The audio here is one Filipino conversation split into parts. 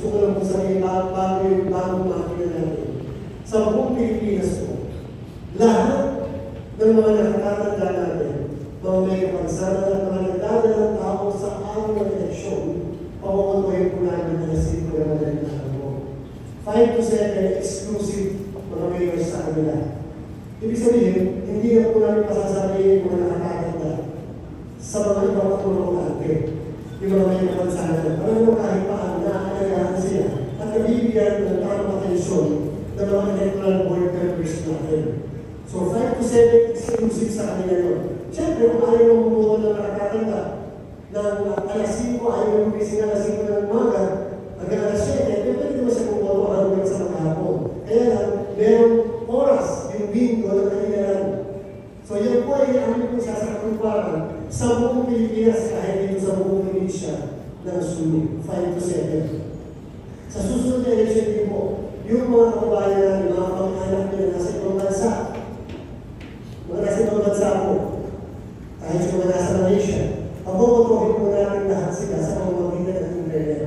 gusto ko lang po sabihin, bago yung bagong makina natin. Sa buong Pilipinas po, lahat ng mga nakakatanda natin, mga may kapansana at mga nagdadalang tao sa araw ng eleksyon, pakukuntuhin po namin na nasip ko naman ang inaano mo. 5 to 7 exclusive mga mayors sa kanila. Ibig sabihin, hindi na po namin pasasabihin mga nakakatanda sa mga ibang katulong natin. Yung mga may kapansana. Alam mo kahit paano nakakagahan sila at nabibigyan ng tamang atensyon ng mga electoral board members natin. So 5 to 7 exclusive sa kanila yun. Siyempre, kung ayaw mong bumuha ng nakakatanda ng alas 5, ayaw mong gumising alas 5 ng umaga, hanggang alas 7, pwede naman siya bumuha hanggang sa maghapon. Kaya lang, merong oras, yung window na kanila lang. So yan po ay amin po sasakumparan sa buong Pilipinas kahit dito sa buong probinsya ng Sulu, 5 to 7. Sa susunod na election din po, yung mga kababayan natin, mga pang-anak nila nasa ibang bansa, mga nasa ibang bansa po, kahit sa mga nasa Malaysia, pagbubutuhin po natin lahat sila sa pamamagitan ng internet.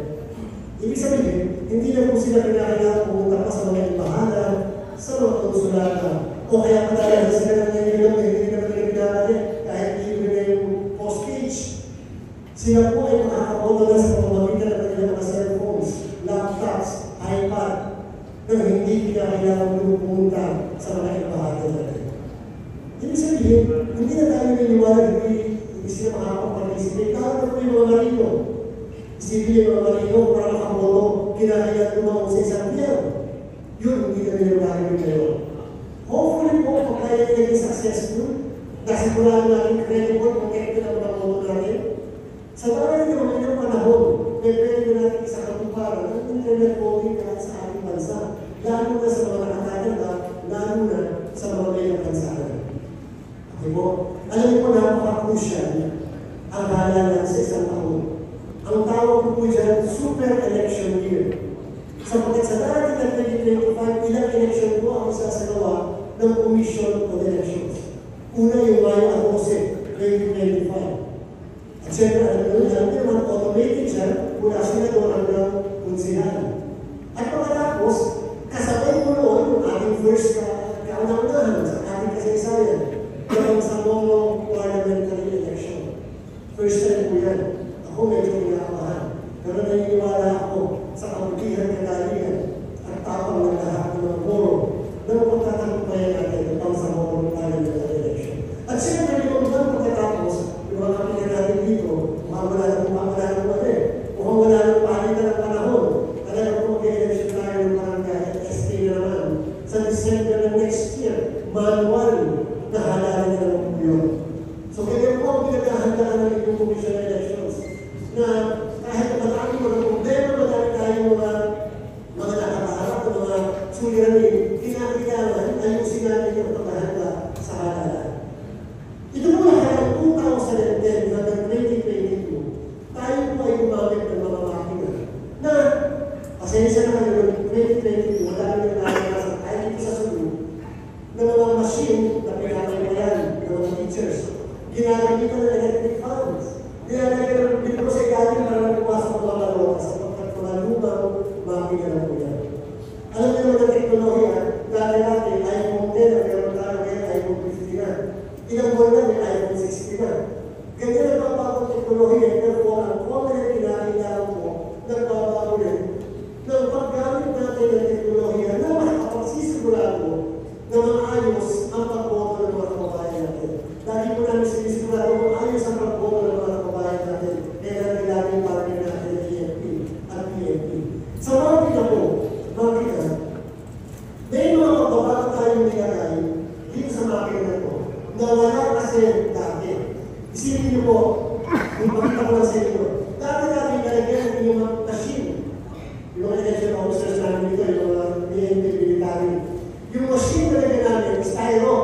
Ibig sabihin, hindi na po sila pinakailangan pumunta pa sa mga ibahanan, sa mga konsulata, o kaya pa talaga sila ng nililong, hindi na talaga pinakailangan kahit libre na yung postage. Sila po ay makakaboto na sa pamamagitan ng kanilang mga cellphones, laptops, iPad, na hindi pinakailangan pumunta sa mga ibahanan natin. Ibig sabihin, hindi na tayo niniwala, hindi sila makakapag-participate. Tawag na po yung mga marino. Isipin yung mga marino para makaboto, kinakailan tumawag sa isang biyan. Yun, hindi na niniwala yung ngayon. Hopefully po, kung tayo naging successful, nasigurado natin credible kung kaya na mga boto natin. Sa parang yung mga ilang panahon, pwede natin sa katuparan ng internet voting kahit sa ating bansa. Lalo na sa mga nakatanda, lalo na sa mga may bansa. Diba? Alam niyo po, napaka-crucial ang halalan sa isang taon. Ang tawag ko po dyan, super election year. Sapagkat sa darating ng 2025, ilang election po ang isasagawa ng Commission on Elections. Una yung Mayo 12, 2025. At syempre, alam niyo naman, automated siya, mula senador hanggang konsihan. At pagkatapos, kasabay mo noon yung ating first kaunang-unahan sa ating kasaysayan. Yung sa Mono parliamentary election. First time po yan. Ako medyo kinakabahan. Pero naniniwala ako sa kabutihan kagalingan at tapang ng lahat ng mga forum na magtatagumpayan natin ang sa Mono parliamentary election. At siyempre, yung mga pagkatapos, yung mga kapitid natin dito, wala ng pati. Mukhang wala ng palitan ng panahon. Talagang kung mag-election tayo ng barangay at ST na naman, sa December ng next year, manual na halalan nila ng yun. So kaya po ang pinaghahandaan ng inyong Commission on Elections na kahit na marami mga problema, marami tayong mga nakaharap ng mga suliranin, kinakailangan ayusin natin yung paghahanda sa halalan. Ito po lahat ng 2010 hanggang 2022, tayo po ay gumamit ng mga makina na pasensya na kayo ng 2022, wala rin na tayo dito sa Sulu ng mga machine na pinapagayan ng mga teachers. Ginagawa ito ng electric fans. Ginagawa dito sa galing para nagpapasok ng mga lokas sapagkat mga lumang makina na po yan. Alam niyo naman ang teknolohiya, dati natin iPhone 10 at meron tayo ngayon iPhone 15 na. Ilang buwan na may iPhone 16 na. Ganyan ang pagpapang teknolohiya, pero po ang content kinakailangan po, nagbabago rin ng paggamit natin ng teknolohiya na makapagsisigurado na maayos ang pagboto ng mga kababayan natin. Lagi po namin sinisigurado maayos ang pagboto ng mga kababayan natin kaya natin laging partner natin ng EFP at PNP. Sa mga kita po, makita, may mga pagbabago tayong nilagay dito sa makina na ito na wala kasi dati. Isipin niyo po, yung pakita ko lang sa inyo, dati natin nalagyan ng yung machine. Yung mga election officers namin dito, yung mga PNP military. Yung machine na nagyan namin, styro.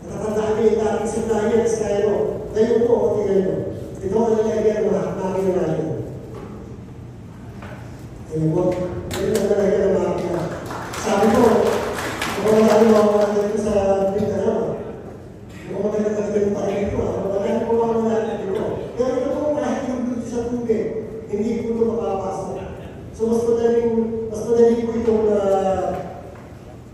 Natatandaan niyo yung dating supplier, styro. Ngayon po, o tingnan nyo. Ito ang nalagyan ng makina natin. Tingnan mo, ito ang nalagyan ng makina. Sabi ko, kung wala rin ako dito sa Mindanao, kung maganda yung pakinig ko, maganda po ako natin dito. Pero ito po, kahit yung dito sa tubig, hindi po ito mapapasok. So mas madali po itong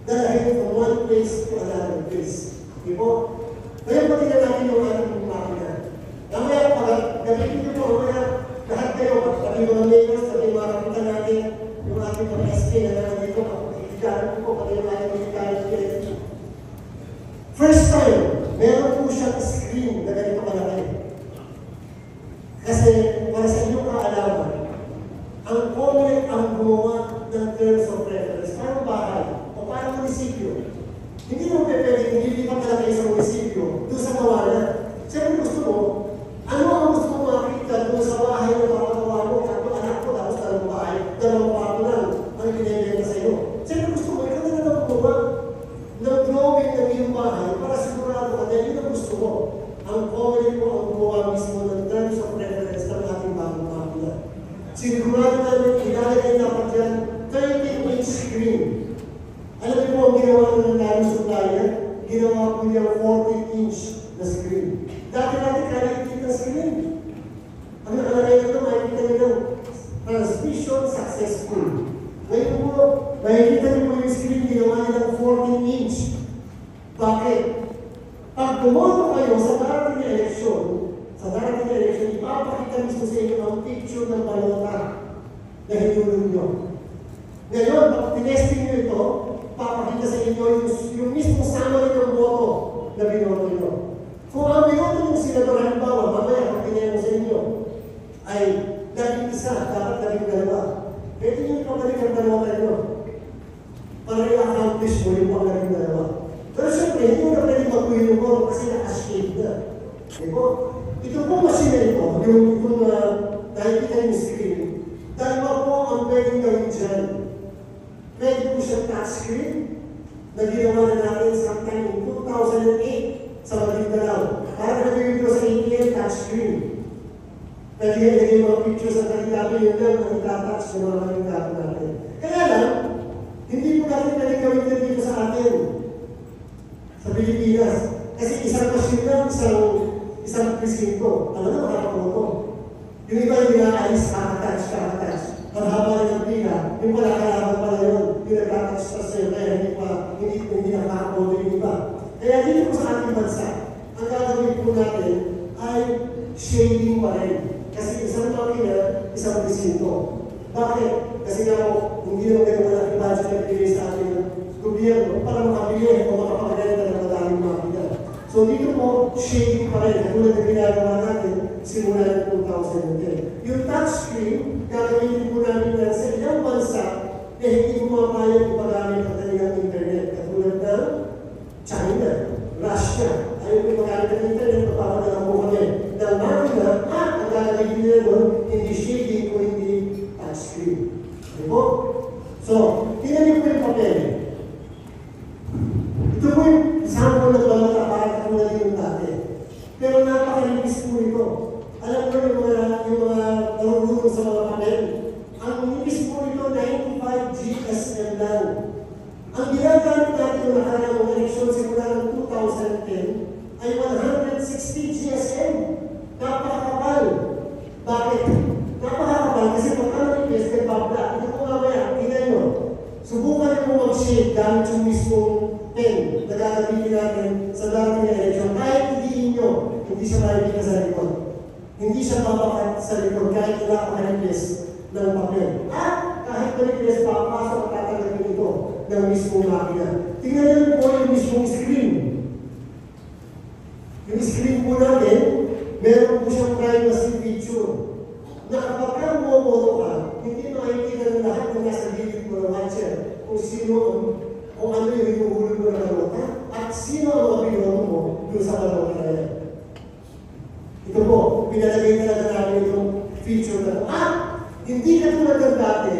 dalahin from one place to another place. Di po? Kaya po tingnan natin yung ating makina. Mamaya pag gamitin nyo po, mamaya lahat kayo, pati mga neighbors, pati mga kapitan natin, yung ating mga SK na nandito, pag-ikigaran po, pati yung ating ikigaran PLT. First time, meron po siyang screen na ganito kalaki. Kasi para sa inyong kaalaman, ang COMELEC ang gumawa ng terms of reference, parang bahay o parang munisipyo. Hindi mo pwede, hindi pa malaki sa munisipyo, doon sa kawalan. Siyempre gusto mo, ano ang gusto mo makikita doon sa bahay na makakawa mo, kato anak ko, tapos dalawang bahay, dalawang kwarto lang, ang pinibenta sa iyo. Siyempre gusto mo, ikaw na lang gumawa ng drawing ng iyong bahay para sigurado ka na yun ang gusto mo. Ang COMELEC po ang gumawa mismo ng terms of reference ng ating bagong makina. Sigurado namin ilalagay dapat yan 30-inch screen. Alam niyo po ang ginawa ng namin supplier? Ginawa po niya 40-inch na screen. Dati-dati kaliit na screen. Ang nakalagay nito, makikita niyo ng transmission successful. Ngayon po, makikita niyo po yung screen, ginawa niya ng 14-inch. Bakit? Pag bumoto kayo sa darating na eleksyon, ipapakita mismo sa inyo ang picture ng balota na hinulog nyo. Ngayon, pag tinesting nyo ito, papakita sa inyo yung mismo summary ng boto na binoto nyo. Kung ang binoto yung senador, halimbawa, mamaya pag tinenong sa inyo, ay labing isa, dapat labing dalawa. Pwede nyo ipabalik ang balota nyo para i-accomplish mo yung pang labing dalawa. Pero siyempre, hindi mo na pwede mag-uwi yung boto kasi naka-shade na. Diba? Ito po machine ito, yung nakikita yung screen, dalawa po ang pwedeng gawin dyan. Pwede po siya touchscreen na ginawa na natin sometime in 2008 sa Maguindanao. Para nagawin ito sa ATM touchscreen. Pwede nga ilagay mga pictures sa kandidato yun lang na itatouch ng mga kandidato natin. Kaya lang, hindi po natin pwede gawin dito sa atin, sa Pilipinas. Kasi isang machine lang, isang presinto, ano na makakaboto. Yung iba yung ginaalis, kakatouch. Ang haba ng pila, yung pala kalaban pala yun, yung nagtatouch pa sa'yo, kaya hindi nakakaboto yung iba. Kaya dito po sa ating bansa, ang gagawin po natin ay shading pa rin. Kasi isang makina, isang presinto. Bakit? Kasi nga po, hindi naman ganun malaking budget na pinili sa ating gobyerno para makabili o makapaganda ng madaming makina. So dito po, shading pa rin. Katulad na ginagawa natin, simula ng 2010. Yung touchscreen, gagawin po namin na sa ilang bansa na hindi pumapayag ipagamit ang kanilang internet. Katulad ng China, Russia. Ayaw ipagamit ang internet, papapadala mo kami ng makina at ang gagawin nila doon, hindi shading o hindi touchscreen. Okay po? So, tingnan niyo po yung papel. Ito po yung sample ng balota para katulad yung dati. Pero napaka-release po ito. Alam mo yung mga narunong sa mga papel. Ang release po ito, 95 GSM lang. Ang ginagamit natin yung nakarang eleksyon simula ng 2010 ay 160 GSM. Napakakapal. Bakit? Napakakapal kasi pagka-release, nagpapla. Ito po mamaya, tingnan nyo. Subukan mo mag-shade gamit yung mismong pen na gagamitin natin sa darating na eleksyon. Kahit hindi nyo, hindi siya makikita sa likod. Hindi siya mabakat sa likod kahit napaka-replace ng papel. At kahit ma-replace, papasok at tatanggapin ito ng mismong makina. Tingnan nyo po yung mismong screen. Yung screen po natin, meron po siyang privacy feature. Na kapag ka bumoboto ka, hindi makikita ng lahat ng nasa gilid mo ng watcher kung sino kung ano yung inuhulog mo ng balota at sino ang mga pinoto mo doon sa balota na yan. Ito po, pinalagay talaga namin itong feature na hindi ka tulad ng dati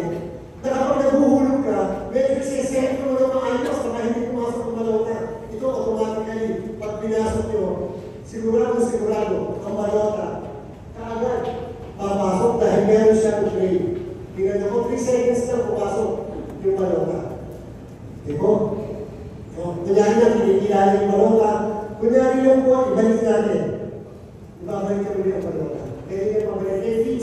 na kapag naguhulog ka, medyo siset mo ng maayos baka hindi pumasok ng balota. Ito automatically, pag pinasok nyo, sigurado ang balota kaagad papasok dahil meron siyang grade. Tingnan ako, 3 seconds na pumasok yung balota. Diba? Kunyari na, kinikilala yung balota. Kunyari lang po, ibalik natin. Ibabalik kami yung balota. Kaya yung pabalik.